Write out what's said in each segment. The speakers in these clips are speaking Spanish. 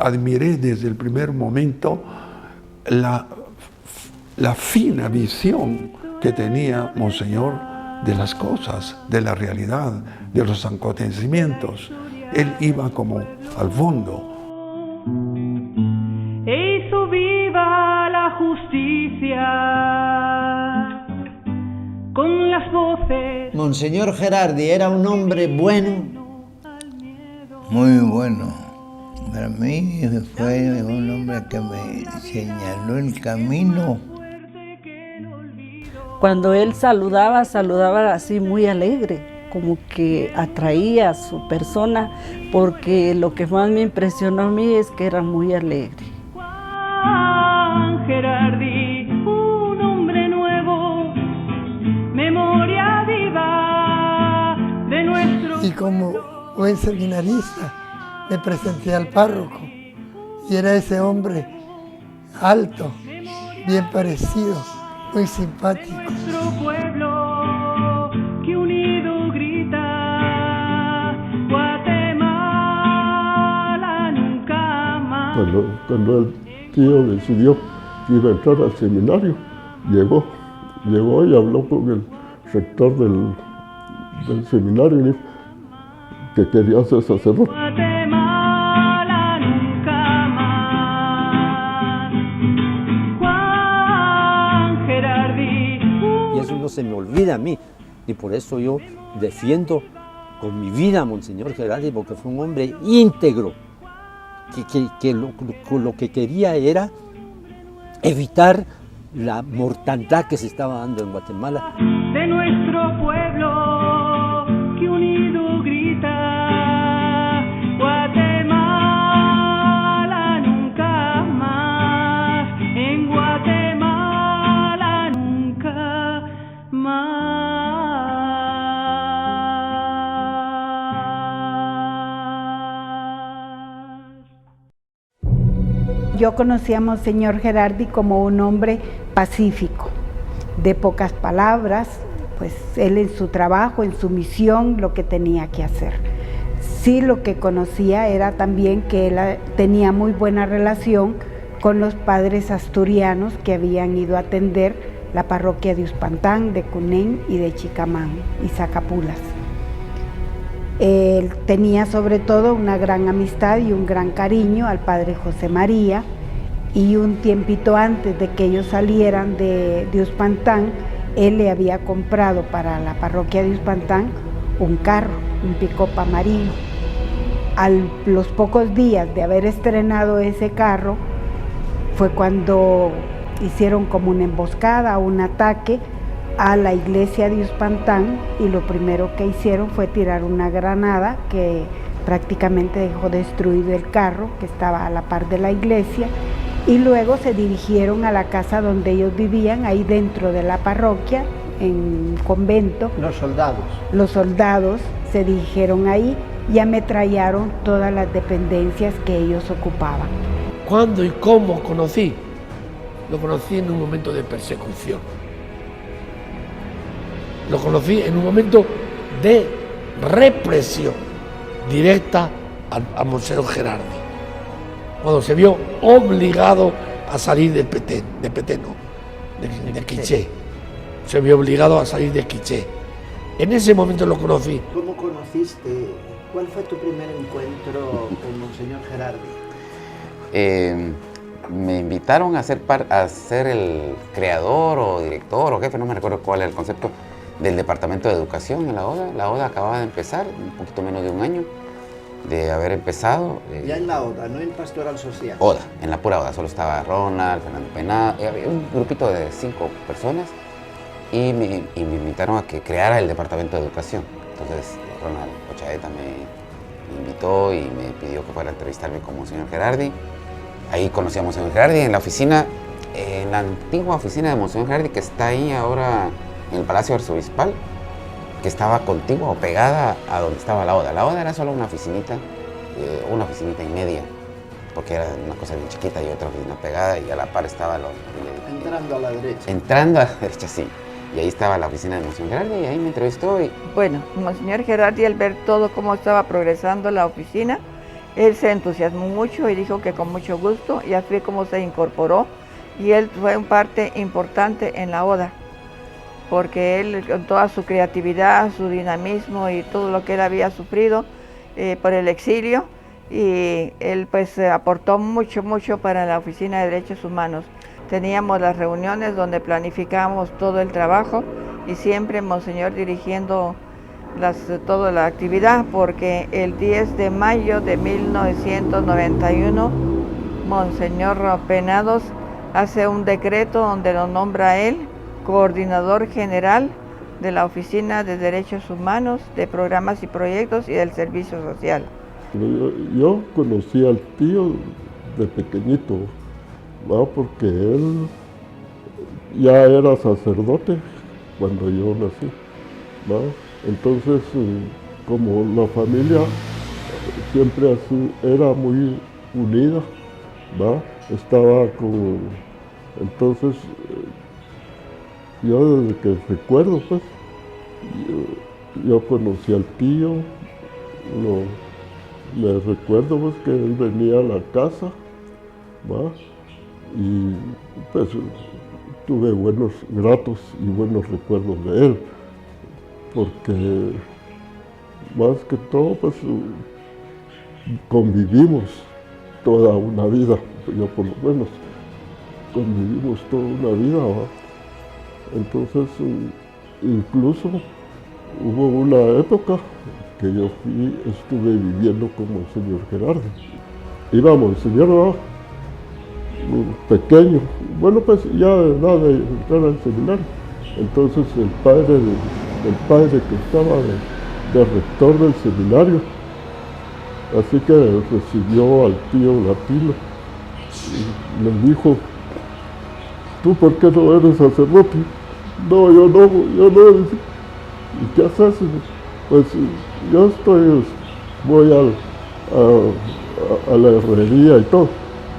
admiré desde el primer momento la fina visión que tenía Monseñor de las cosas, de la realidad, de los acontecimientos. Él iba como al fondo. E hizo viva la justicia con las voces. Monseñor Gerardi era un hombre bueno. Muy bueno. Para mí fue un hombre que me señaló el camino. Cuando él saludaba así muy alegre, como que atraía a su persona, porque lo que más me impresionó a mí es que era muy alegre. Juan Gerardi, un hombre nuevo, memoria viva de nuestro... Y como buen seminarista me presenté al párroco y era ese hombre alto, bien parecido, muy simpático. Nuestro pueblo que unido grita, Guatemala nunca más. Cuando el tío decidió que iba a entrar al seminario, llegó y habló con el rector del seminario y dijo que quería ser sacerdote. Guatemala nunca más. Juan Gerardi. Y eso no se me olvida a mí, y por eso yo defiendo con mi vida a Monseñor Gerardi, porque fue un hombre íntegro, que lo que quería era evitar la mortandad que se estaba dando en Guatemala. De nuestro pueblo que unido grita, Guatemala nunca más, en Guatemala nunca más. Yo conocí a Monseñor Gerardi como un hombre pacífico, de pocas palabras, pues él en su trabajo, en su misión, lo que tenía que hacer. Sí, lo que conocía era también que él tenía muy buena relación con los padres asturianos que habían ido a atender la parroquia de Uspantán, de Cunén y de Chicamán y Zacapulas. Él tenía sobre todo una gran amistad y un gran cariño al padre José María, y un tiempito antes de que ellos salieran de Uspantán, él le había comprado para la parroquia de Uspantán un carro, un pick-up amarillo. A los pocos días de haber estrenado ese carro fue cuando hicieron como una emboscada, un ataque a la iglesia de Uspantán, y lo primero que hicieron fue tirar una granada que prácticamente dejó destruido el carro que estaba a la par de la iglesia, y luego se dirigieron a la casa donde ellos vivían, ahí dentro de la parroquia, en un convento. Los soldados se dirigieron ahí y ametrallaron todas las dependencias que ellos ocupaban. ¿Cuándo y cómo conocí? Lo conocí en un momento de persecución. Lo conocí en un momento de represión directa a Monseñor Gerardi, cuando se vio obligado a salir de Quiché. Se vio obligado a salir de Quiché. En ese momento lo conocí. ¿Cómo conociste? ¿Cuál fue tu primer encuentro con Monseñor Gerardi? Me invitaron a ser el creador o director o jefe, no me recuerdo cuál era el concepto, del Departamento de Educación en la ODA. La ODA acababa de empezar, un poquito menos de un año de haber empezado. Ya en la ODA, no en Pastoral Social. ODA, en la pura ODA, solo estaba Ronald, Fernando Pená, había un grupito de 5 personas y me invitaron a que creara el Departamento de Educación. Entonces Ronald Ochaeta me invitó y me pidió que fuera a entrevistarme con Monseñor Gerardi. Ahí conocí a Monseñor Gerardi en la oficina, en la antigua oficina de Monseñor Gerardi, que está ahí ahora en el Palacio Arzobispal, que estaba contigua o pegada a donde estaba la ODA. La ODA era solo una oficinita y media, porque era una cosa bien chiquita y otra oficina pegada, y a la par estaba entrando a la derecha. Entrando a la derecha, sí. Y ahí estaba la oficina de Monseñor Gerardi y ahí me entrevistó. Bueno, Monseñor Gerardi, al ver todo cómo estaba progresando la oficina, Él se entusiasmó mucho y dijo que con mucho gusto, y así fue como se incorporó, y él fue un parte importante en la ODA, porque él con toda su creatividad, su dinamismo y todo lo que él había sufrido por el exilio, y él pues aportó mucho para la Oficina de Derechos Humanos. Teníamos las reuniones donde planificábamos todo el trabajo y siempre Monseñor dirigiendo toda la actividad, porque el 10 de mayo de 1991 Monseñor Penados hace un decreto donde lo nombra él coordinador general de la Oficina de Derechos Humanos, de Programas y Proyectos y del Servicio Social. Yo conocí al tío de pequeñito, ¿va? Porque él ya era sacerdote cuando yo nací, ¿va? Entonces, como la familia siempre así era muy unida, ¿va? Estaba como, entonces yo desde que recuerdo, pues, yo conocí al tío, me recuerdo pues que él venía a la casa, ¿va? Y pues tuve buenos, gratos y buenos recuerdos de él, porque más que todo pues convivimos toda una vida, yo por lo menos convivimos toda una vida, ¿va? Entonces incluso hubo una época que yo estuve viviendo con Monseñor Gerardi. Iba Monseñor pequeño, bueno pues ya de edad de entrar al seminario. Entonces el padre que estaba de rector del seminario, así que recibió al tío latino y le dijo: ¿tú por qué no eres sacerdote? No, yo no, dice. ¿Y qué haces? Pues yo voy a la herrería y todo.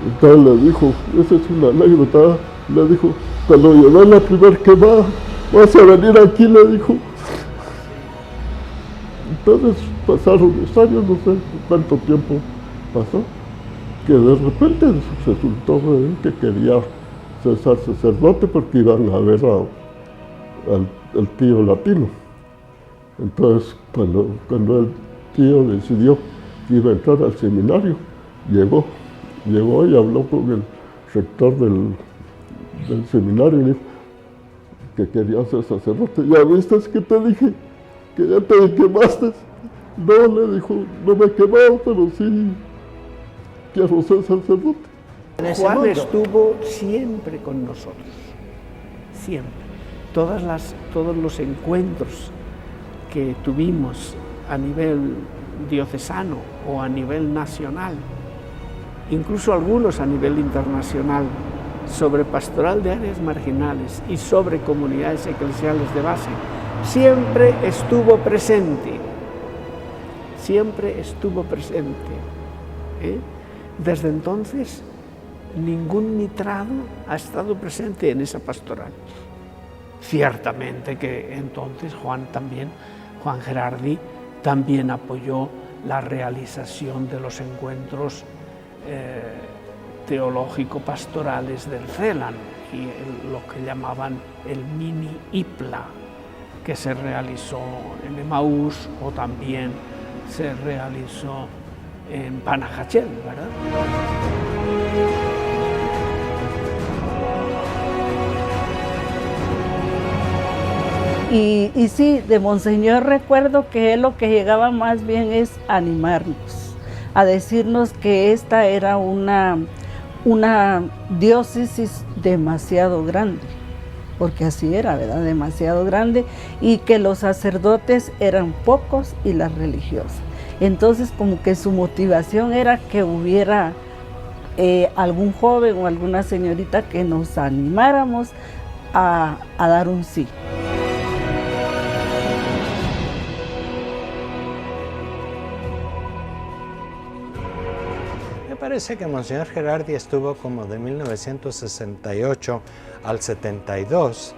Entonces le dijo, esa es una anécdota, le dijo, cuando llevé la primera quemada, vas a venir aquí, le dijo. Entonces pasaron los años, no sé cuánto tiempo pasó, que de repente resultó que quería ser sacerdote porque iban a ver al tío latino. Entonces, cuando el tío decidió que iba a entrar al seminario, llegó y habló con el rector del seminario y dijo que quería ser sacerdote. ¿Ya viste que te dije que ya te quemaste? No, le dijo, no me he quemado, pero sí quiero ser sacerdote. Juan estuvo siempre con nosotros, siempre. Todos los encuentros que tuvimos a nivel diocesano o a nivel nacional, incluso algunos a nivel internacional, sobre pastoral de áreas marginales y sobre comunidades eclesiales de base, siempre estuvo presente, Desde entonces, ningún mitrado ha estado presente en esa pastoral. Ciertamente que entonces Juan Gerardi también apoyó la realización de los encuentros teológico-pastorales del CELAN y lo que llamaban el mini IPLA, que se realizó en Emaús o también se realizó en Panajachel, ¿verdad? Y sí, de Monseñor recuerdo que él lo que llegaba más bien es animarnos, a decirnos que esta era una diócesis demasiado grande, porque así era, ¿verdad? Demasiado grande, y que los sacerdotes eran pocos y las religiosas. Entonces como que su motivación era que hubiera algún joven o alguna señorita que nos animáramos a dar un sí. Me parece que Monseñor Gerardi estuvo como de 1968 al 72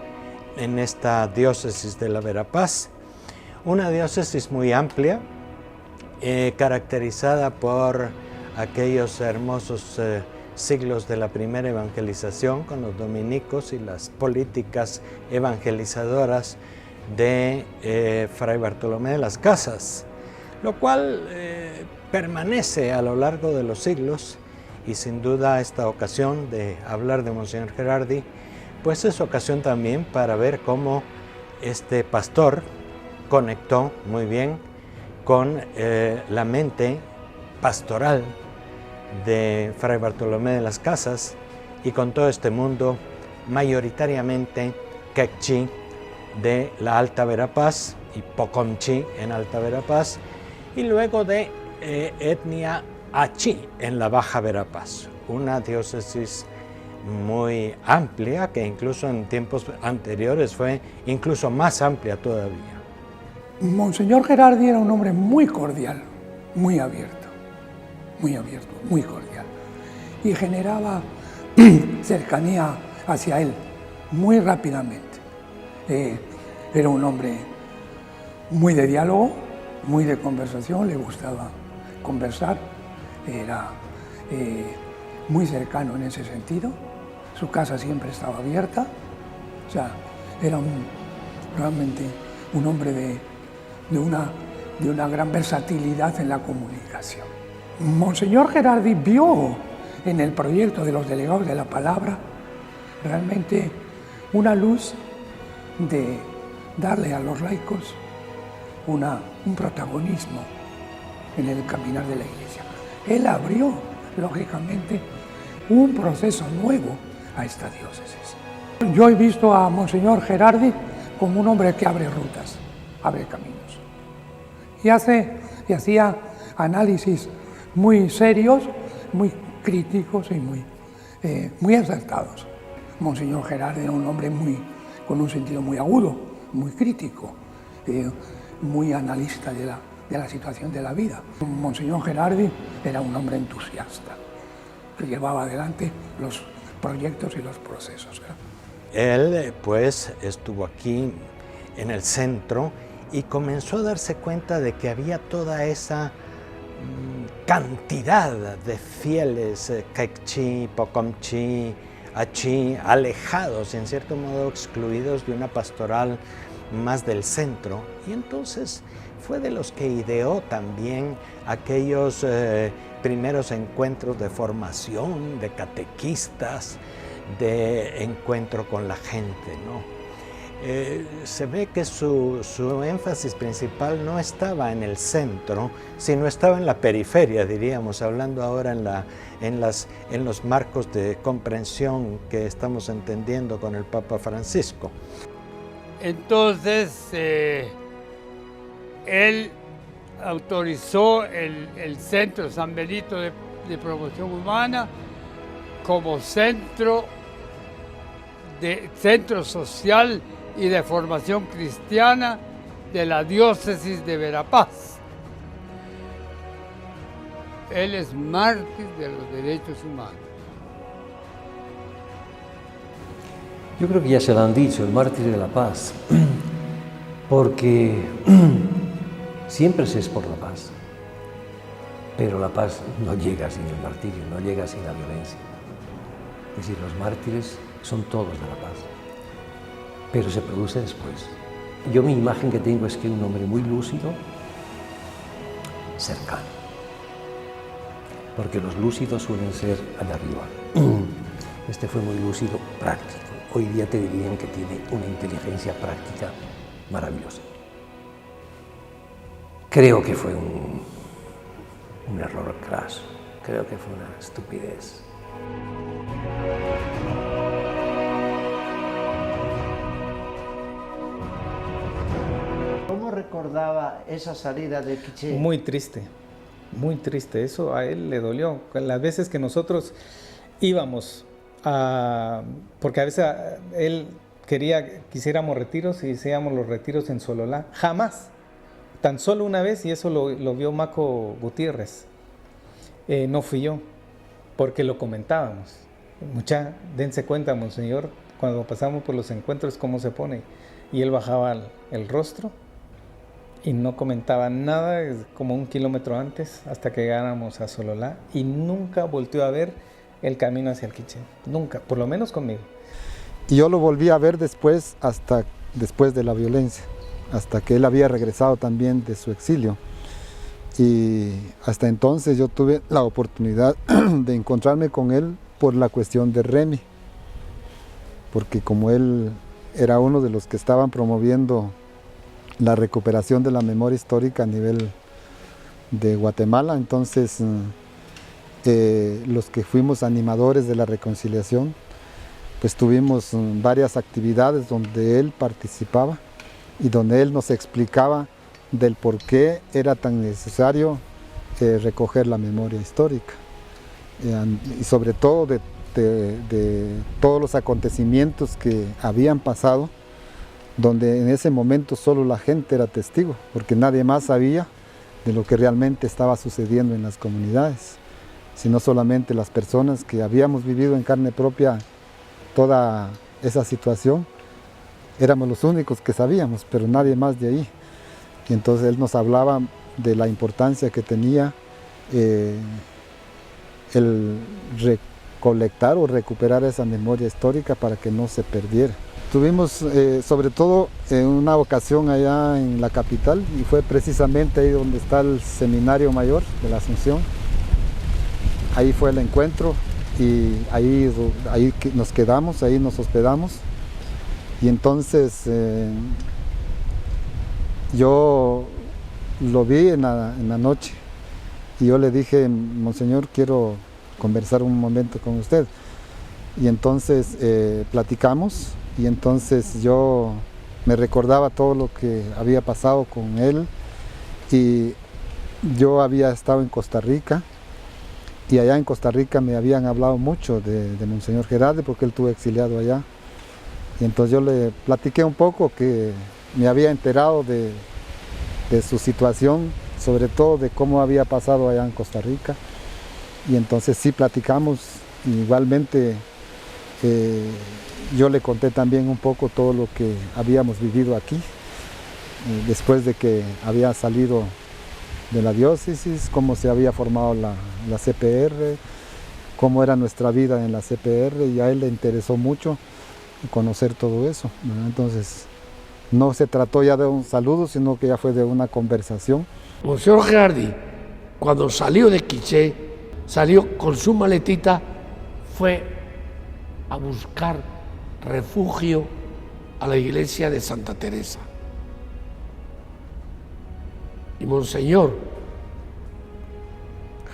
en esta diócesis de la Verapaz, una diócesis muy amplia, caracterizada por aquellos hermosos siglos de la primera evangelización con los dominicos y las políticas evangelizadoras de Fray Bartolomé de las Casas, lo cual permanece a lo largo de los siglos, y sin duda esta ocasión de hablar de Monseñor Gerardi pues es ocasión también para ver cómo este pastor conectó muy bien con la mente pastoral de Fray Bartolomé de las Casas y con todo este mundo mayoritariamente quechí de la Alta Verapaz y pocomchí en Alta Verapaz, y luego de etnia achí en la Baja Verapaz, una diócesis muy amplia que incluso en tiempos anteriores fue incluso más amplia todavía. Monseñor Gerardi era un hombre muy cordial, muy abierto, muy cordial, y generaba cercanía hacia él muy rápidamente. Era un hombre muy de diálogo, muy de conversación, le gustaba conversar, era muy cercano en ese sentido, su casa siempre estaba abierta, o sea, era realmente un hombre de una gran versatilidad en la comunicación. Monseñor Gerardi vio en el proyecto de los delegados de la palabra realmente una luz de darle a los laicos un protagonismo en el caminar de la Iglesia. Él abrió, lógicamente, un proceso nuevo a esta diócesis. Yo he visto a Monseñor Gerardi como un hombre que abre rutas, abre caminos. Y hacía análisis muy serios, muy críticos y muy acertados. Monseñor Gerardi era un hombre con un sentido muy agudo, muy crítico, muy analista de la situación de la vida. Monseñor Gerardi era un hombre entusiasta, que llevaba adelante los proyectos y los procesos. Él pues estuvo aquí en el centro y comenzó a darse cuenta de que había toda esa cantidad de fieles quechí, pocomchí, achí, alejados y en cierto modo excluidos de una pastoral más del centro, y entonces fue de los que ideó también aquellos primeros encuentros de formación, de catequistas, de encuentro con la gente, ¿no? Se ve que su énfasis principal no estaba en el centro, sino estaba en la periferia, diríamos, hablando ahora en los marcos de comprensión que estamos entendiendo con el Papa Francisco. Entonces, él autorizó el Centro San Benito de Promoción Humana como centro social y de formación cristiana de la diócesis de Verapaz. Él es mártir de los derechos humanos. Yo creo que ya se lo han dicho, el mártir de la paz, porque siempre se es por la paz, pero la paz no llega sin el martirio, no llega sin la violencia. Es decir, los mártires son todos de la paz, pero se produce después. Yo mi imagen que tengo es que un hombre muy lúcido, cercano, porque los lúcidos suelen ser allá arriba. Este fue muy lúcido, práctico. Hoy día te dirían que tiene una inteligencia práctica maravillosa. Creo que fue un error craso, creo que fue una estupidez. ¿Cómo recordaba esa salida de Quiché? Muy triste, eso a él le dolió. Las veces que nosotros íbamos porque a veces él quería que hiciéramos retiros y hacíamos los retiros en Sololá. Jamás, tan solo una vez, y eso lo vio Maco Gutiérrez. No fui yo, porque lo comentábamos. Dense cuenta, monseñor, cuando pasamos por los encuentros, cómo se pone. Y él bajaba el rostro y no comentaba nada como 1 kilómetro antes hasta que llegáramos a Sololá, y nunca volteó a ver el camino hacia el Quiché, nunca, por lo menos conmigo. Y yo lo volví a ver después, hasta después de la violencia, hasta que él había regresado también de su exilio. Y hasta entonces yo tuve la oportunidad de encontrarme con él por la cuestión de Remy, porque como él era uno de los que estaban promoviendo la recuperación de la memoria histórica a nivel de Guatemala, entonces los que fuimos animadores de la reconciliación, pues tuvimos varias actividades donde él participaba y donde él nos explicaba del por qué era tan necesario recoger la memoria histórica, y sobre todo de todos los acontecimientos que habían pasado, donde en ese momento solo la gente era testigo, porque nadie más sabía de lo que realmente estaba sucediendo en las comunidades, sino solamente las personas que habíamos vivido en carne propia toda esa situación. Éramos los únicos que sabíamos, pero nadie más de ahí. Y entonces él nos hablaba de la importancia que tenía el recolectar o recuperar esa memoria histórica para que no se perdiera. Tuvimos sobre todo una ocasión allá en la capital, y fue precisamente ahí donde está el Seminario Mayor de la Asunción. Ahí fue el encuentro y ahí nos quedamos, ahí nos hospedamos. Y entonces yo lo vi en la noche y yo le dije: Monseñor, quiero conversar un momento con usted. Y entonces platicamos, y entonces yo me recordaba todo lo que había pasado con él, y yo había estado en Costa Rica, y allá en Costa Rica me habían hablado mucho de Monseñor Gerardi, porque él estuvo exiliado allá. Y entonces yo le platiqué un poco que me había enterado de su situación, sobre todo de cómo había pasado allá en Costa Rica. Y entonces sí platicamos, igualmente yo le conté también un poco todo lo que habíamos vivido aquí, después de que había salido de la diócesis, cómo se había formado la CPR, cómo era nuestra vida en la CPR, y a él le interesó mucho conocer todo eso, ¿verdad? Entonces no se trató ya de un saludo, sino que ya fue de una conversación. Monseñor Gerardi, cuando salió de Quiché, salió con su maletita, fue a buscar refugio a la iglesia de Santa Teresa. Y Monseñor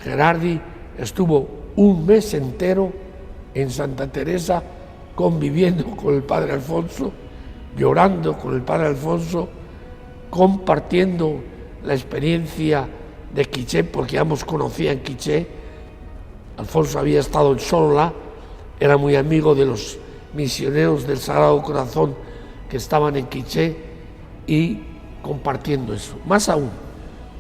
Gerardi estuvo 1 mes entero en Santa Teresa, conviviendo con el Padre Alfonso, llorando con el Padre Alfonso, compartiendo la experiencia de Quiché, porque ambos conocían Quiché. Alfonso había estado en Sololá, era muy amigo de los misioneros del Sagrado Corazón que estaban en Quiché, y compartiendo eso. Más aún,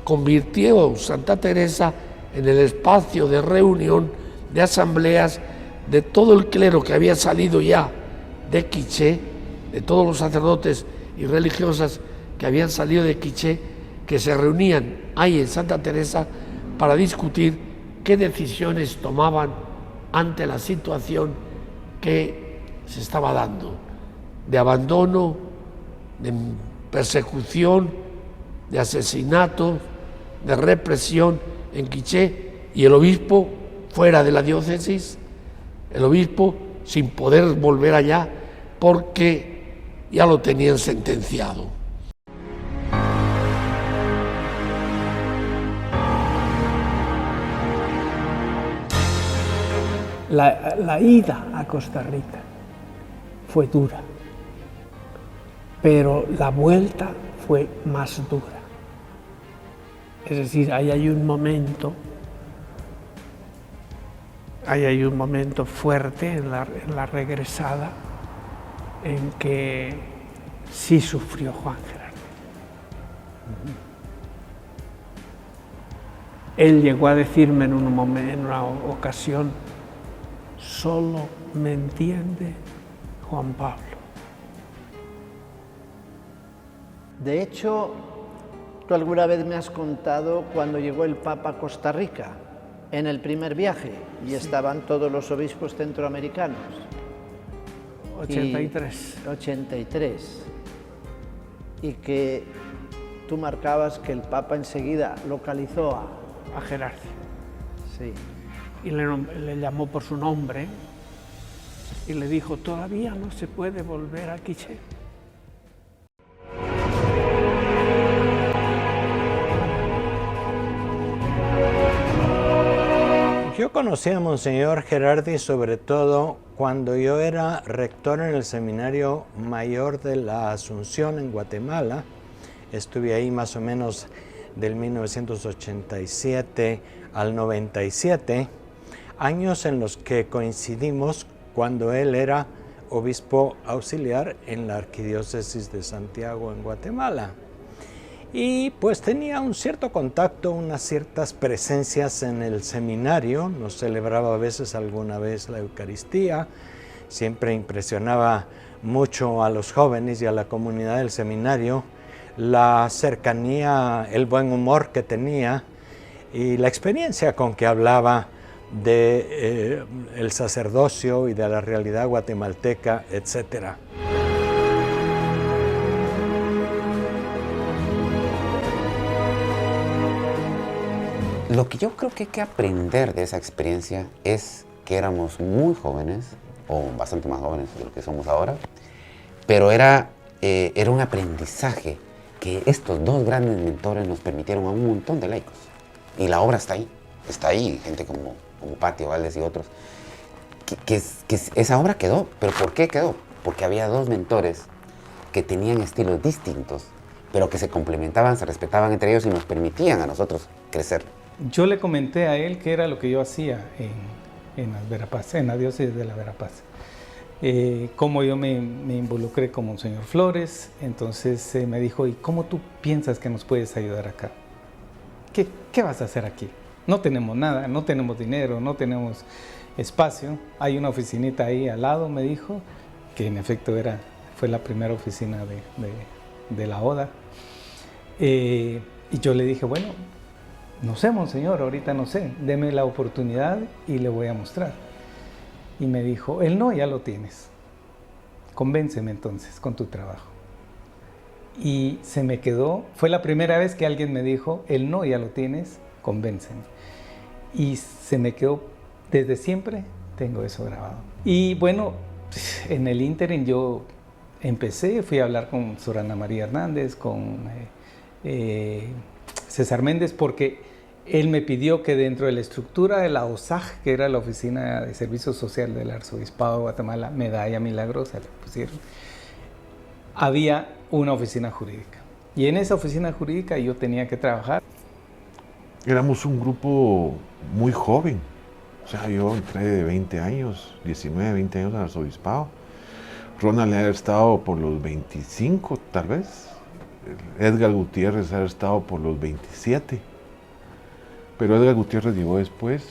convirtió Santa Teresa en el espacio de reunión, de asambleas de todo el clero que había salido ya de Quiché, de todos los sacerdotes y religiosas que habían salido de Quiché, que se reunían ahí en Santa Teresa para discutir qué decisiones tomaban ante la situación que se estaba dando, de abandono, de persecución, de asesinato, de represión en Quiché, y el obispo fuera de la diócesis, el obispo sin poder volver allá porque ya lo tenían sentenciado. La ida a Costa Rica fue dura, pero la vuelta fue más dura. Es decir, ahí hay un momento fuerte en la regresada en que sí sufrió Juan Gerardi. Él llegó a decirme en una ocasión: solo me entiende Juan Pablo. De hecho, Tú alguna vez me has contado cuando llegó el Papa a Costa Rica, en el primer viaje, y estaban todos los obispos centroamericanos. 83. 83. Y que tú marcabas que el Papa enseguida localizó a Gerardi. Sí. Y le llamó por su nombre y le dijo, todavía no se puede volver a Quiché. Yo conocí a Monseñor Gerardi sobre todo cuando yo era rector en el Seminario Mayor de la Asunción en Guatemala. Estuve ahí más o menos del 1987 al 97, años en los que coincidimos cuando él era obispo auxiliar en la Arquidiócesis de Santiago en Guatemala. Y pues tenía un cierto contacto, unas ciertas presencias en el seminario, nos celebraba a veces alguna vez la Eucaristía, siempre impresionaba mucho a los jóvenes y a la comunidad del seminario, la cercanía, el buen humor que tenía y la experiencia con que hablaba de el sacerdocio y de la realidad guatemalteca, etcétera. Lo que yo creo que hay que aprender de esa experiencia es que éramos muy jóvenes, o bastante más jóvenes de lo que somos ahora, pero era un aprendizaje que estos dos grandes mentores nos permitieron a un montón de laicos. Y la obra está ahí, gente como Patio Valdés y otros, que esa obra quedó. ¿Pero por qué quedó? Porque había dos mentores que tenían estilos distintos, pero que se complementaban, se respetaban entre ellos y nos permitían a nosotros crecer. Yo le comenté a él qué era lo que yo hacía en la diócesis de la Verapaz. Cómo yo me involucré con Monseñor Flores. Entonces me dijo, ¿y cómo tú piensas que nos puedes ayudar acá? ¿Qué vas a hacer aquí? No tenemos nada, no tenemos dinero, no tenemos espacio. Hay una oficinita ahí al lado, me dijo, que en efecto fue la primera oficina de la ODA. Y yo le dije, bueno, no sé, Monseñor, ahorita no sé, deme la oportunidad y le voy a mostrar. Y me dijo, el no ya lo tienes, convénceme entonces con tu trabajo. Y se me quedó, fue la primera vez que alguien me dijo, el no ya lo tienes, convénceme. Y se me quedó, desde siempre tengo eso grabado. Y bueno, en el ínterin yo fui a hablar con Sor Ana María Hernández, con César Méndez, porque él me pidió que dentro de la estructura de la OSAG, que era la Oficina de Servicio Social del Arzobispado de Guatemala, Medalla Milagrosa le pusieron, había una oficina jurídica. Y en esa oficina jurídica yo tenía que trabajar. Éramos un grupo muy joven. O sea, yo entré de 20 años, 19, 20 años al arzobispado. Ronald ha estado por los 25, tal vez. Edgar Gutiérrez ha estado por los 27. Pero Edgar Gutiérrez llegó después.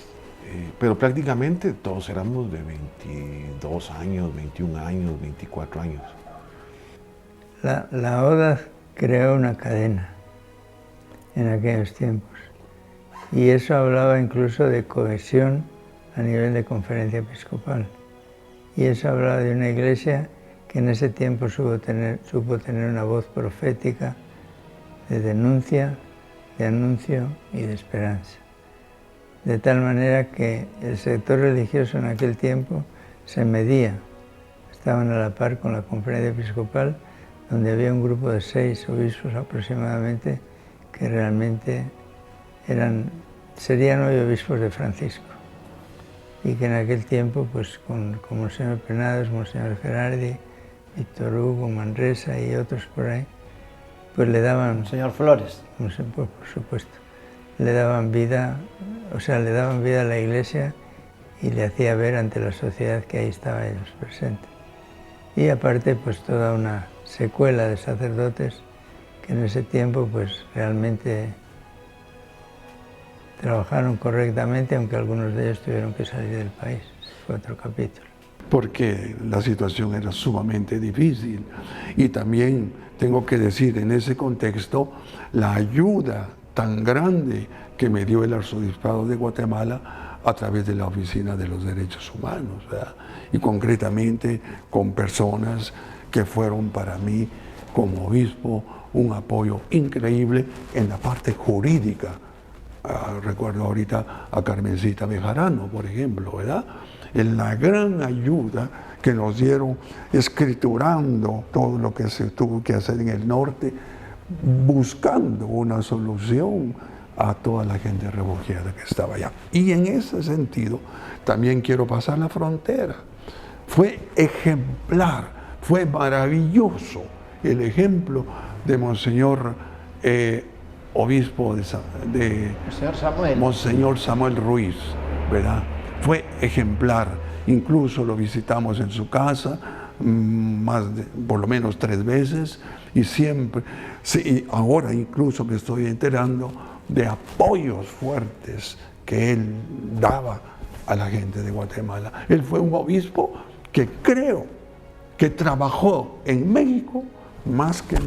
Pero prácticamente todos éramos de 22 años, 21 años, 24 años. La ODA creó una cadena en aquellos tiempos. Y eso hablaba incluso de cohesión a nivel de conferencia episcopal. Y eso hablaba de una iglesia que en ese tiempo supo tener una voz profética de denuncia, de anuncio y de esperanza. De tal manera que el sector religioso en aquel tiempo se medía, estaban a la par con la conferencia episcopal, donde había un grupo de 6 obispos aproximadamente que realmente serían hoy obispos de Francisco. Y que en aquel tiempo, pues con Monseñor Penados, Monseñor Gerardi, Víctor Hugo, Manresa y otros por ahí, pues le daban... Señor Flores. Pues, por supuesto. Le daban vida, le daban vida a la Iglesia y le hacía ver ante la sociedad que ahí estaba ellos presentes. Y aparte, pues toda una secuela de sacerdotes que en ese tiempo, pues realmente trabajaron correctamente, aunque algunos de ellos tuvieron que salir del país. Fue otro capítulo. Porque la situación era sumamente difícil y también tengo que decir en ese contexto la ayuda tan grande que me dio el Arzobispado de Guatemala a través de la Oficina de los Derechos Humanos, ¿verdad? Y concretamente con personas que fueron para mí como obispo un apoyo increíble en la parte jurídica. Recuerdo ahorita a Carmencita Bejarano, por ejemplo, ¿verdad? En la gran ayuda que nos dieron escriturando todo lo que se tuvo que hacer en el norte, buscando una solución a toda la gente refugiada que estaba allá. Y en ese sentido también quiero pasar la frontera. Fue ejemplar, fue maravilloso el ejemplo de Monseñor obispo de Monseñor Samuel Ruiz, ¿verdad? Fue ejemplar, incluso lo visitamos en su casa por lo menos 3 veces, y siempre, sí, ahora incluso me estoy enterando de apoyos fuertes que él daba a la gente de Guatemala. Él fue un obispo que creo que trabajó en México más que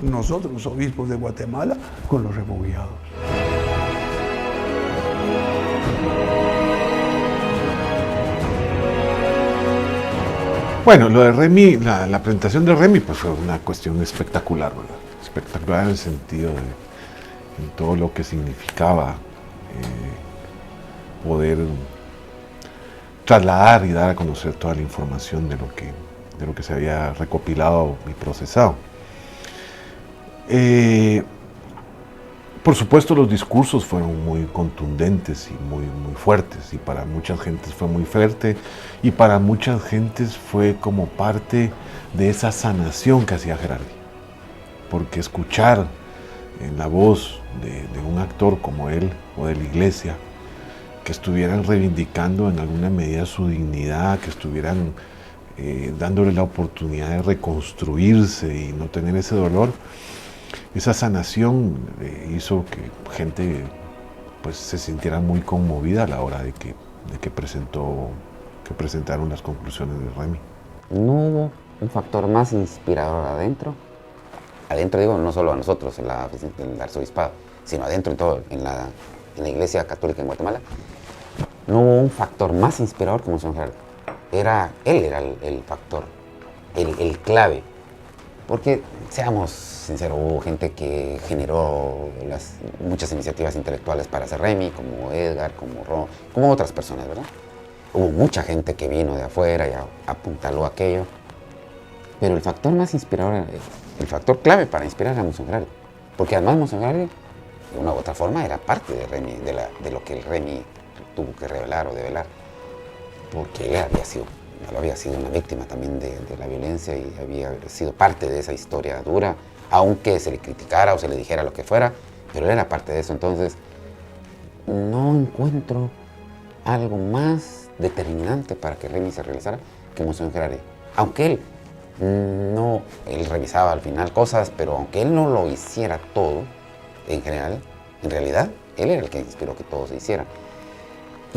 nosotros, los obispos de Guatemala, con los refugiados. Bueno, lo de Remy, la presentación de Remy, pues fue una cuestión espectacular, ¿verdad? Espectacular en el sentido de en todo lo que significaba poder trasladar y dar a conocer toda la información de lo que se había recopilado y procesado. Por supuesto, los discursos fueron muy contundentes y muy fuertes, y para muchas gentes fue muy fuerte, y para muchas gentes fue como parte de esa sanación que hacía Gerardi, porque escuchar en la voz de un actor como él o de la iglesia, que estuvieran reivindicando en alguna medida su dignidad, que estuvieran dándole la oportunidad de reconstruirse y no tener ese dolor, esa sanación hizo que gente pues se sintiera muy conmovida a la hora de que presentaron las conclusiones de Remy. No hubo un factor más inspirador adentro digo, no solo a nosotros en el arzobispado, sino adentro en la Iglesia Católica en Guatemala. No hubo un factor más inspirador como Monseñor Gerardi. Él era el factor, el clave. Porque, seamos sinceros, hubo gente que generó muchas iniciativas intelectuales para hacer Remy, como Edgar, como otras personas, ¿verdad? Hubo mucha gente que vino de afuera y apuntaló aquello. Pero el factor más inspirador, el factor clave para inspirar a Monseñor Gerardi. Porque además Monseñor Gerardi, de una u otra forma, era parte de Remy, de lo que el Remy tuvo que revelar o develar. Porque él había sido una víctima también de la violencia y había sido parte de esa historia dura, aunque se le criticara o se le dijera lo que fuera, pero él era parte de eso. Entonces, no encuentro algo más determinante para que Remy se realizara que Monseñor Gerardi. Aunque él revisaba al final cosas, pero aunque él no lo hiciera todo, en general, en realidad, él era el que inspiró que todo se hiciera.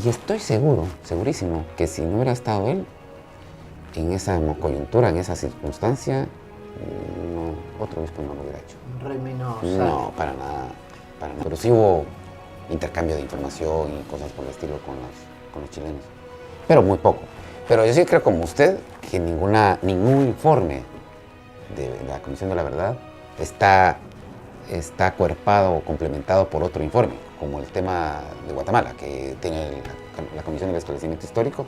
Y estoy segurísimo, que si no hubiera estado él en esa coyuntura, en esa circunstancia, otro obispo no lo hubiera hecho. Remy no, para nada. Pero sí hubo intercambio de información y cosas por el estilo con los chilenos. Pero muy poco. Pero yo sí creo, como usted, que ningún informe de la Comisión de la Verdad está acuerpado o complementado por otro informe, como el tema de Guatemala, que tiene la Comisión del Esclarecimiento Histórico,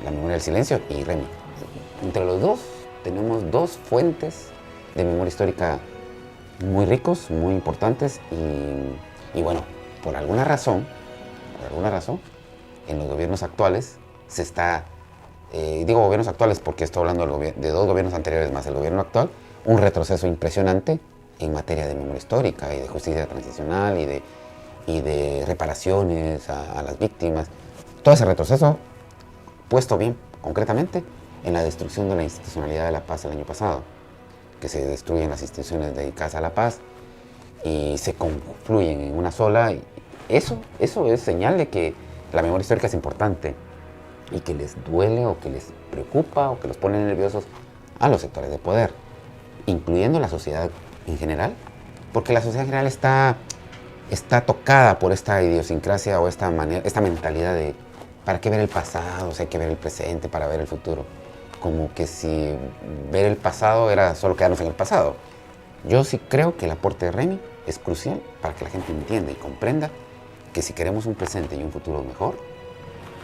la Memoria del Silencio y Remy. Entre los dos tenemos 2 fuentes de memoria histórica muy ricos, muy importantes, y bueno, por alguna razón, en los gobiernos actuales se está, digo gobiernos actuales porque estoy hablando de 2 gobiernos anteriores más el gobierno actual, un retroceso impresionante en materia de memoria histórica y de justicia transicional y de reparaciones a las víctimas. Todo ese retroceso puesto bien concretamente en la destrucción de la institucionalidad de la paz el año pasado, que se destruyen las instituciones dedicadas a la paz y se confluyen en una sola. Y eso es señal de que la memoria histórica es importante y que les duele o que les preocupa o que los pone nerviosos a los sectores de poder. incluyendo la sociedad en general, porque la sociedad en general está tocada por esta idiosincrasia o esta mentalidad de ¿para qué ver el pasado? O sea, hay que ver el presente para ver el futuro. Como que si ver el pasado era solo quedarnos en el pasado. Yo sí creo que el aporte de Remy es crucial para que la gente entienda y comprenda que si queremos un presente y un futuro mejor,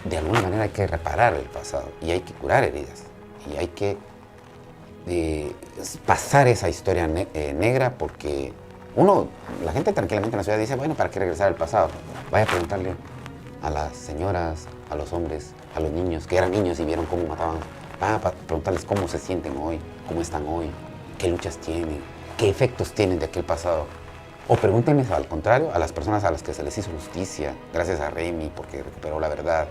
de alguna manera hay que reparar el pasado y hay que curar heridas y hay que pasar esa historia negra, porque la gente tranquilamente en la ciudad dice, bueno, ¿para qué regresar al pasado? Vaya a preguntarle a las señoras, a los hombres, a los niños, que eran niños y vieron cómo mataban. Vaya a preguntarles cómo se sienten hoy, cómo están hoy, qué luchas tienen, qué efectos tienen de aquel pasado. O pregúntenles al contrario a las personas a las que se les hizo justicia, gracias a Remy porque recuperó la verdad,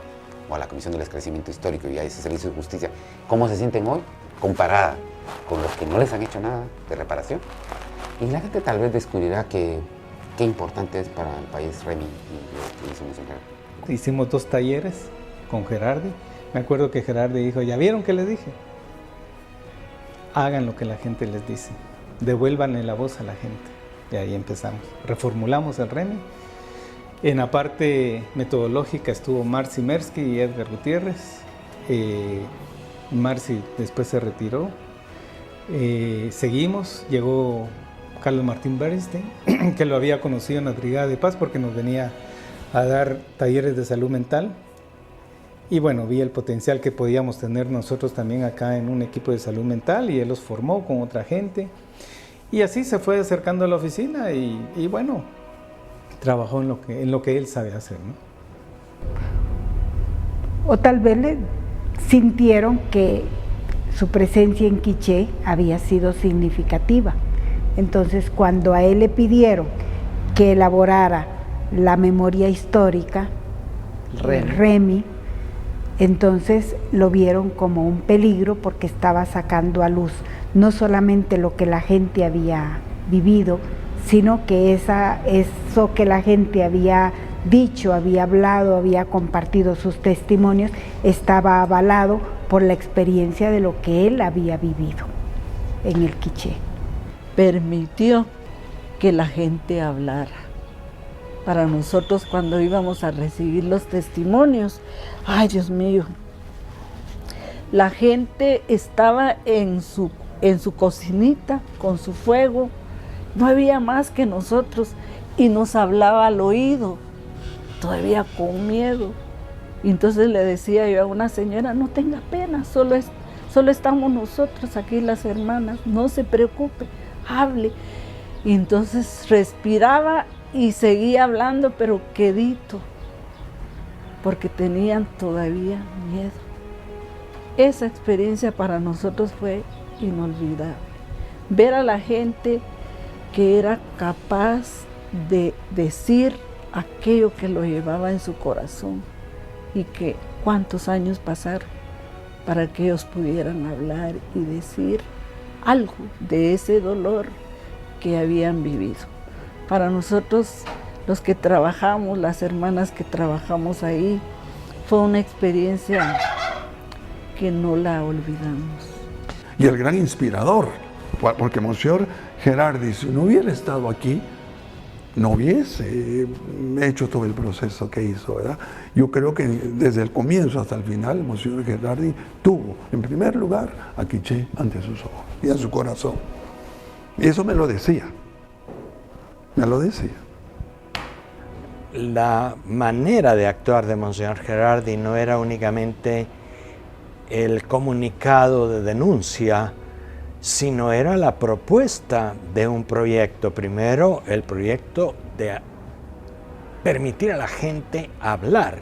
o a la Comisión del Esclarecimiento Histórico y a ese se les hizo justicia, cómo se sienten hoy comparada con los que no les han hecho nada de reparación. Y la gente tal vez descubrirá qué importante es para el país Remy y lo que hizo Monseñor Gerardi. Hicimos 2 talleres con Gerardi. Me acuerdo que Gerardi dijo, ¿ya vieron qué les dije? Hagan lo que la gente les dice, devuélvanle la voz a la gente. Y ahí empezamos. Reformulamos el Remy. En la parte metodológica estuvo Marci Mersky y Edgar Gutiérrez. Marci después se retiró. Seguimos, llegó Carlos Martín Berenstein, que lo había conocido en la Brigada de Paz porque nos venía a dar talleres de salud mental. Y bueno, vi el potencial que podíamos tener nosotros también acá en un equipo de salud mental y él los formó con otra gente. Y así se fue acercando a la oficina y bueno, trabajó en lo que él sabe hacer, ¿no? O tal vez sintieron que su presencia en Quiché había sido significativa. Entonces, cuando a él le pidieron que elaborara la memoria histórica, Remy, entonces lo vieron como un peligro porque estaba sacando a luz no solamente lo que la gente había vivido, sino que eso que la gente había dicho, había hablado, había compartido sus testimonios, estaba avalado por la experiencia de lo que él había vivido en el Quiché. Permitió que la gente hablara. Para nosotros, cuando íbamos a recibir los testimonios, ay Dios mío, la gente estaba en su cocinita con su fuego, no había más que nosotros y nos hablaba al oído, todavía con miedo. Y entonces le decía yo a una señora, no tenga pena, solo estamos nosotros aquí las hermanas, no se preocupe, hable. Y entonces respiraba y seguía hablando, pero quedito, porque tenían todavía miedo. Esa experiencia para nosotros fue inolvidable. Ver a la gente que era capaz de decir aquello que lo llevaba en su corazón y que cuántos años pasaron para que ellos pudieran hablar y decir algo de ese dolor que habían vivido. Para nosotros, los que trabajamos, las hermanas que trabajamos ahí, fue una experiencia que no la olvidamos. Y el gran inspirador, porque Monseñor Gerardi, si no hubiera estado aquí, no hubiese hecho todo el proceso que hizo, ¿verdad? Yo creo que desde el comienzo hasta el final, Monseñor Gerardi tuvo, en primer lugar, a Quiché ante sus ojos y en su corazón. Y eso me lo decía. Me lo decía. La manera de actuar de Monseñor Gerardi no era únicamente el comunicado de denuncia, sino era la propuesta de un proyecto. Primero, el proyecto de permitir a la gente hablar,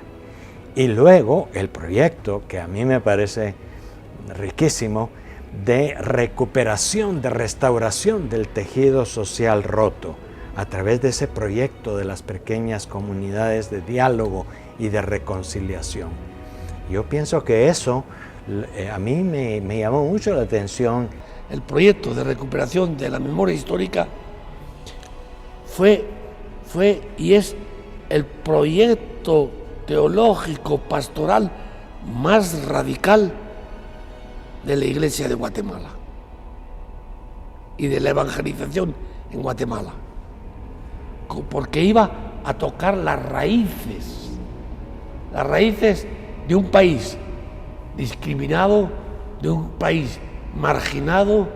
y luego el proyecto, que a mí me parece riquísimo, de recuperación, de restauración del tejido social roto, a través de ese proyecto de las pequeñas comunidades de diálogo y de reconciliación. Yo pienso que eso a mí me llamó mucho la atención. El proyecto de recuperación de la memoria histórica fue y es el proyecto teológico pastoral más radical de la Iglesia de Guatemala. y de la evangelización en Guatemala, porque iba a tocar las raíces de un país discriminado, de un país marginado,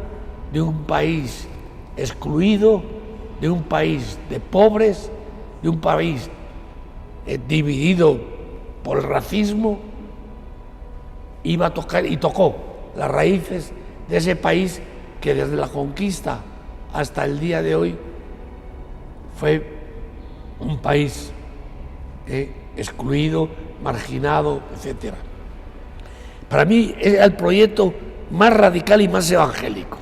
de un país excluido, de un país de pobres, de un país dividido por el racismo. Iba a tocar y tocó las raíces de ese país que desde la conquista hasta el día de hoy fue un país excluido, marginado, etc. Para mí era el proyecto más radical y más evangélico.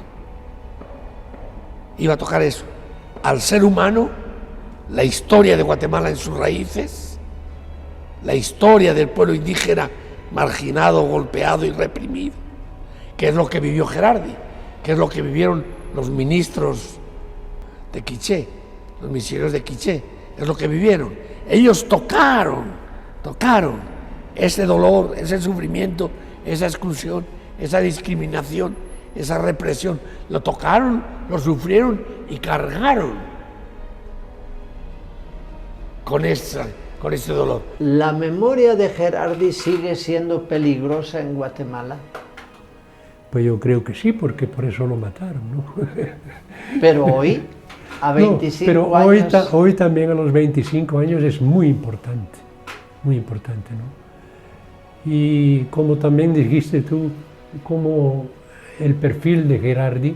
Iba a tocar eso, al ser humano, la historia de Guatemala en sus raíces, la historia del pueblo indígena marginado, golpeado y reprimido, que es lo que vivió Gerardi, que es lo que vivieron los ministros de Quiché, los misioneros de Quiché, es lo que vivieron. Ellos tocaron ese dolor, ese sufrimiento, esa exclusión, esa discriminación, esa represión. Lo tocaron, lo sufrieron y cargaron con ese dolor. ¿La memoria de Gerardi sigue siendo peligrosa en Guatemala? Pues yo creo que sí, porque por eso lo mataron, ¿no? Pero hoy, a 25 pero años... hoy también a los 25 años es muy importante, ¿no? Y como también dijiste tú, como el perfil de Gerardi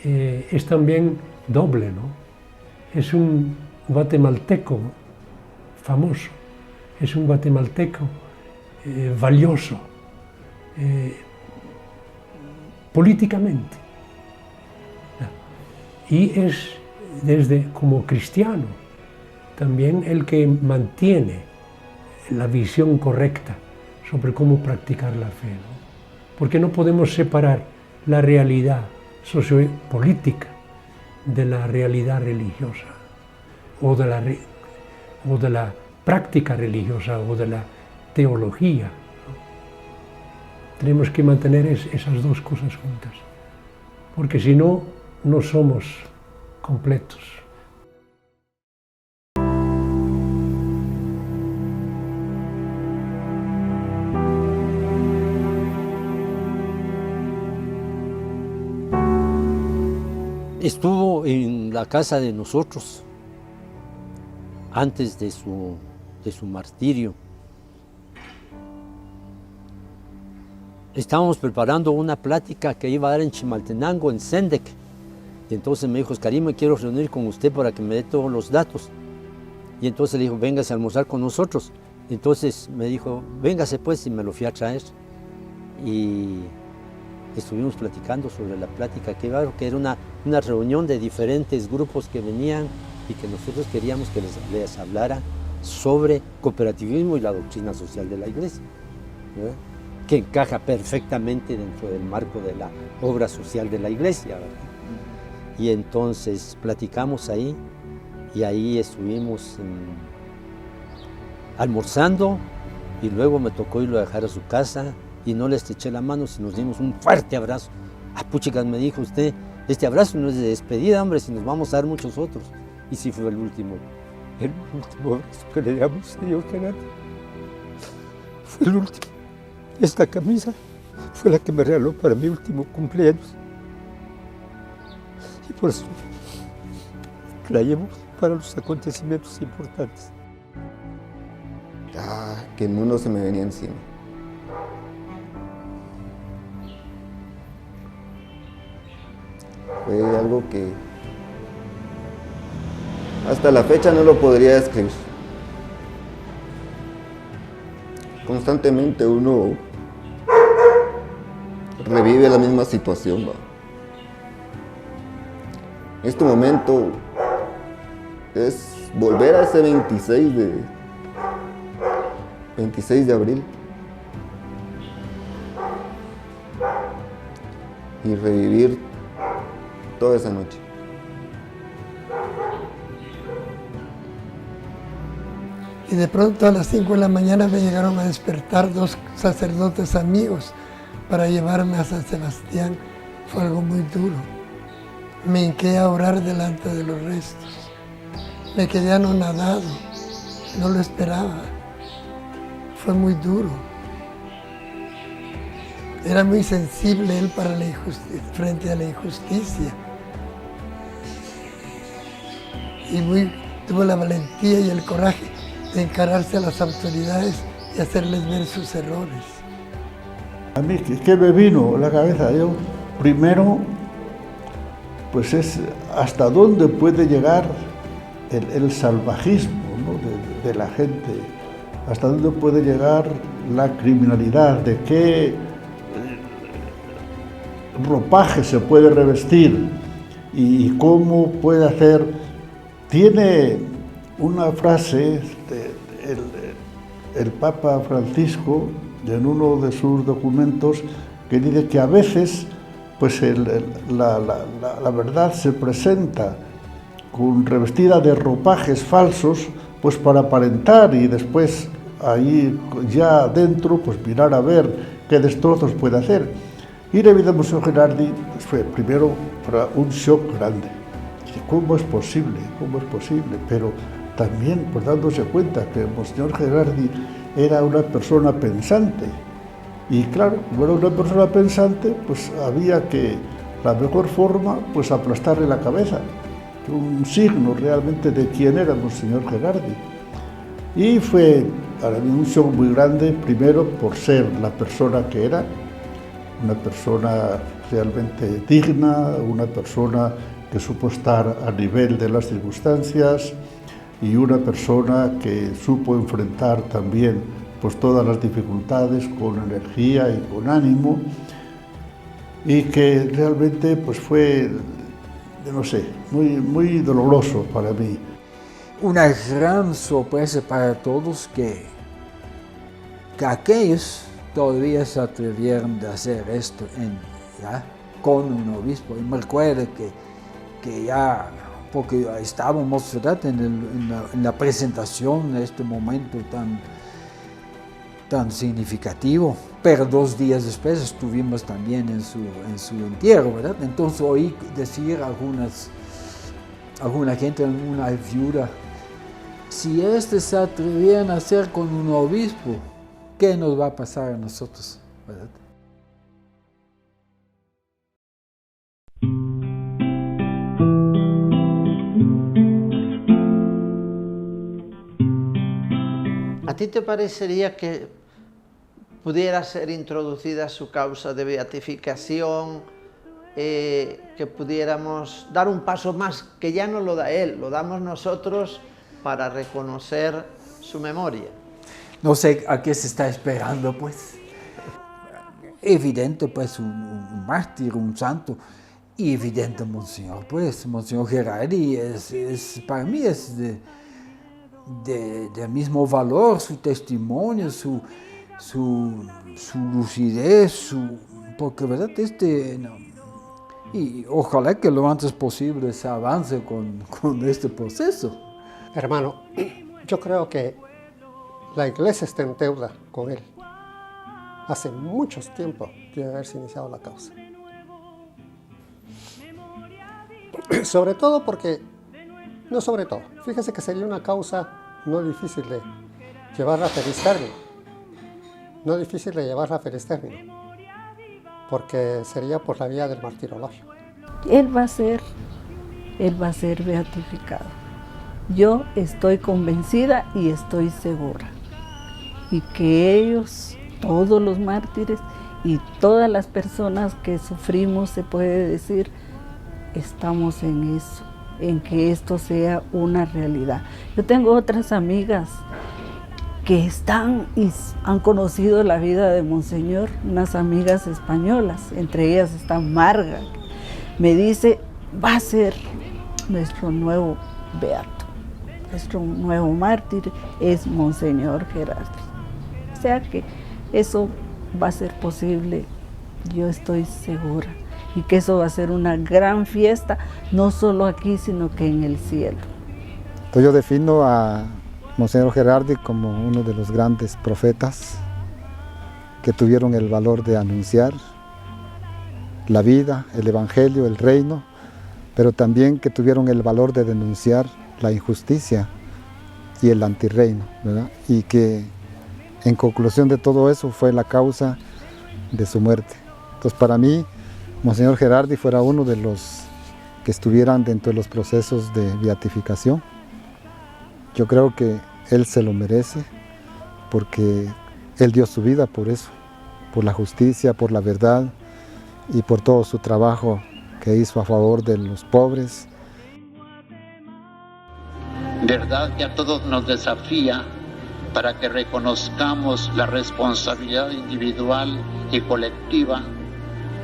es también doble, ¿no? Es un guatemalteco famoso, es un guatemalteco valioso políticamente, y es desde como cristiano también el que mantiene la visión correcta sobre cómo practicar la fe, ¿no? Porque no podemos separar la realidad sociopolítica de la realidad religiosa o de la práctica religiosa o de la teología, ¿no? Tenemos que mantener esas dos cosas juntas, porque si no, no somos completos. Estuvo en la casa de nosotros antes de su martirio. Estábamos preparando una plática que iba a dar en Chimaltenango, en Sendec. Y entonces me dijo, Oscarín, me quiero reunir con usted para que me dé todos los datos. Y entonces le dijo, véngase a almorzar con nosotros. Y entonces me dijo, véngase pues, y me lo fui a traer. Y estuvimos platicando sobre la plática que iba a dar, que era una reunión de diferentes grupos que venían y que nosotros queríamos que les hablara sobre cooperativismo y la doctrina social de la Iglesia, ¿verdad? Que encaja perfectamente dentro del marco de la obra social de la Iglesia, ¿verdad? Y entonces platicamos ahí, y ahí estuvimos almorzando, y luego me tocó irlo a dejar a su casa, y no le estreché la mano, sino nos dimos un fuerte abrazo. Ah, puchicas, me dijo usted, este abrazo no es de despedida, hombre, si nos vamos a dar muchos otros. Y sí fue el último abrazo que le damos, señor Gerardi. Fue el último. Esta camisa fue la que me regaló para mi último cumpleaños. Y por eso la llevo para los acontecimientos importantes. Que el mundo se me venía encima. Fue algo que hasta la fecha no lo podría describir. Constantemente uno revive la misma situación, ¿va? En este momento es volver a ese 26 de abril y revivir toda esa noche. Y de pronto a las 5 de la mañana me llegaron a despertar 2 sacerdotes amigos para llevarme a San Sebastián. Fue algo muy duro, me hinqué a orar delante de los restos. Me quedé anonadado, no lo esperaba. Fue muy duro. Era muy sensible él para la frente a la injusticia. Y tuvo la valentía y el coraje de encararse a las autoridades y hacerles ver sus errores. A mí, ¿qué me vino a la cabeza? Yo, primero, pues es hasta dónde puede llegar el salvajismo, ¿no? de la gente, hasta dónde puede llegar la criminalidad, de qué ropaje se puede revestir y cómo puede hacer. Tiene una frase, el Papa Francisco, en uno de sus documentos, que dice que a veces pues la verdad se presenta revestida de ropajes falsos, pues para aparentar y después ahí ya dentro pues mirar a ver qué destrozos puede hacer. Y la vida de Monseñor Gerardi fue primero un shock grande. ¿Cómo es posible? ¿Cómo es posible? Pero también pues dándose cuenta que Monseñor Gerardi era una persona pensante. Y claro, como era una persona pensante, pues había que, la mejor forma, pues aplastarle la cabeza. Un signo realmente de quién era Monseñor Gerardi. Y fue para mí un shock muy grande, primero por ser la persona que era, una persona realmente digna, una persona que supo estar a nivel de las circunstancias y una persona que supo enfrentar también pues todas las dificultades con energía y con ánimo, y que realmente pues fue, no sé, muy doloroso para mí. Una gran sorpresa para todos que aquellos todavía se atrevieron de hacer esto con un obispo. Y me recuerdo que ya, porque estábamos, ¿verdad?, en la presentación de este momento tan significativo, pero 2 días después estuvimos también en su entierro, ¿verdad? Entonces oí decir alguna gente, alguna viuda, si se atrevían a hacer con un obispo, ¿qué nos va a pasar a nosotros, ¿verdad? ¿A ti te parecería que pudiera ser introducida su causa de beatificación, que pudiéramos dar un paso más, que ya no lo da él, lo damos nosotros para reconocer su memoria? No sé a qué se está esperando, pues. Evidente, pues, un mártir, un santo, y evidente, Monseñor, pues, Monseñor Gerardi para mí es del mismo valor, su testimonio, su lucidez, porque verdad y ojalá que lo antes posible se avance con este proceso. Hermano, yo creo que la Iglesia está en deuda con él. Hace mucho tiempo de haberse iniciado la causa. Sobre todo porque, no sobre todo, fíjese que sería una causa no difícil de llevarla a feliz término. No difícil de llevarla a feliz término, porque sería por la vía del martirologio. Él va a ser beatificado. Yo estoy convencida y estoy segura. Y que ellos, todos los mártires y todas las personas que sufrimos, se puede decir, estamos en eso, en que esto sea una realidad. Yo tengo otras amigas que están y han conocido la vida de Monseñor, unas amigas españolas, entre ellas está Marga. Me dice, va a ser nuestro nuevo beato, nuestro nuevo mártir es Monseñor Gerardi. O sea que eso va a ser posible, yo estoy segura, y que eso va a ser una gran fiesta, no solo aquí, sino que en el cielo. Entonces yo defino a Monseñor Gerardi como uno de los grandes profetas que tuvieron el valor de anunciar la vida, el evangelio, el reino pero también que tuvieron el valor de denunciar la injusticia y el antirreino, ¿verdad? Y que en conclusión de todo eso fue la causa de su muerte. Entonces para mí, Monseñor Gerardi fuera uno de los que estuvieran dentro de los procesos de beatificación. Yo creo que él se lo merece porque él dio su vida por eso, por la justicia, por la verdad y por todo su trabajo que hizo a favor de los pobres. Verdad que a todos nos desafía para que reconozcamos la responsabilidad individual y colectiva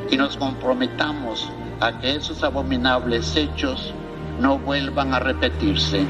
y nos comprometamos a que esos abominables hechos no vuelvan a repetirse.